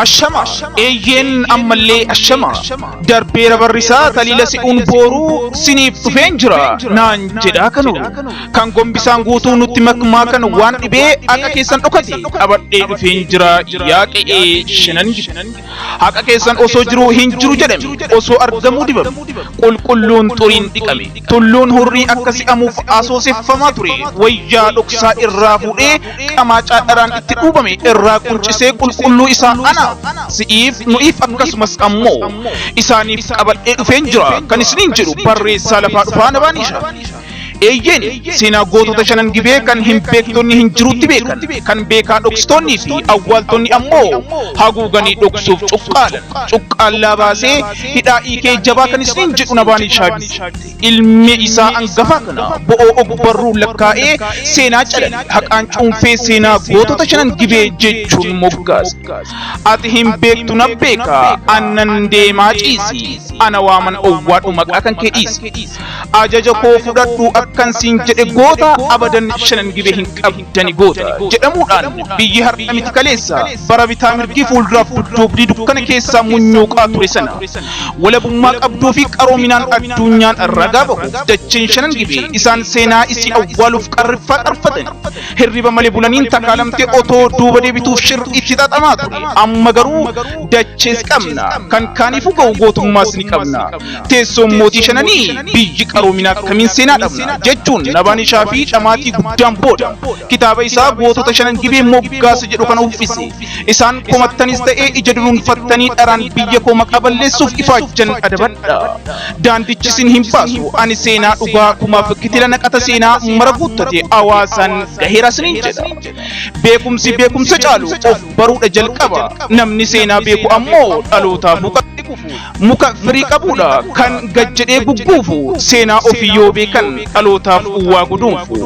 Ashama eeyyen ammallee ashama darbeera barrisaa taliila si'uun booruu siniif dhufeen jira naan jedhaa kanu kan gombisaan guutuu nutti makmaa kan waan dhibee haqa keessan dhokate qabadhee dhufeen jira yaa qe'ee shanan haqa keessan osoo jiruu hin jiru jedhame osoo argamuu dibame qulqulluun xuriin dhiqame tulluun hurrii akka si'amuuf asooseffamaa ture wayyaa dhoksaa irraa fuudhee qamaacaa dharaan itti dhuubame irraa quncisee qulqulluu isaa ana si'iif nu'iif akkasumas ammoo isaaniif qabadhee dhufeen jira kan isiniin jedhu barreessaa lafaa dhufaa nabaanisha eeyyen seenaa gootota shanan gibee kan hin beektonni hin jirutti beekan kan beekaa dhoksitoonnii fi awwaaltonni ammoo haguuganii dhoksuuf cuqqaallaa baasee hidhaa hiikee jabaa kan isiniin jedhu nabaanishaa ilmi isaa angafaa kana bo'oo ogbarruu lakkaa'ee seenaa calale haqaan cuunfee seenaa gootota shanan gibee jechuun moggaase ati hin beektu na beekaa annan deemaa ciisi ana waaman owwaadhu maqaa kan kee dhiisi ajaja koo fudhadhu akkan siin jedhe goota abadan shanan gibee hin qabdani goota jedhamuudhaan biyyi har'a miti kaleessa bara bitaa mirgii fuulduraaf dudduubdii dukkana keessaa munyuuqaa ture sana walabummaa qabduu fi qaroominaan addunyaan ragaa bahu dacheen shanan gibee isaan seenaa isii awwaaluuf qarriffaa qarfatan hirriba malee bulaniin takaalamtee otoo duuba deebituuf shirri itti xaxamaa ture amma garuu dachees qabna kan kaaniifuu ga'u gootummaas ni qabna teessoon mootii shananii biyyi qaroominaa akkamiin seenaa dhabna jechuun nabaanishaa fi dhamaatii guddaan booda kitaaba isaa gootota shanan gibee moggaasa jedhu kana uffise isaan komattanis ta'ee ija dunuunfattanii dharaan biyya koo maqaa balleessuuf ifaajjan adabadha daandichisin hin baasu ani seenaa dhugaa kumaaf kitila naqata seenaa mara guuttate hawaasaan gaheera siniin jedha beekumsi beekumsa caalu of baruudha jalqaba namni seenaa beeku ammoo dhalootaaf muka firii qabuudha kan gajjedhee gugguufu seenaa ofii yoo beekan dhalootaaf uwwaa guduunfu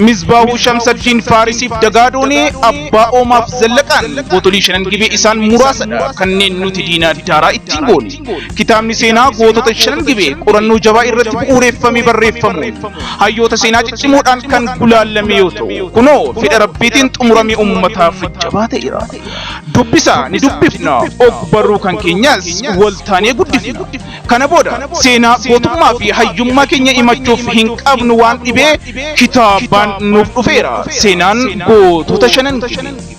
misbaahuu shamsaddiin faarisiif dagaadoonee abbaa oomaaf zallaqaan gootolii shanan gibee isaan muraasadha kanneen nuti diinaa daaraa ittiin goone kitaabni seenaa gootota shanan gibee qorannoo jabaa irratti bu'uureffamee barreeffamu hayyoota seenaa ciccimoodhaan kan gulaallame yoo ta'u kunoo fedha rabbiitiin xumuramee ummataaf jabaa ta'eera dubbisaa ni dubbifna ogbarruu kan keenyaas waltaanee guddifna kana booda seenaa gootummaa fi hayyummaa keenya himachuuf hin qabnu waan dhibee kitaabaan nuuf dhufeera seenaan gootota shanan gibee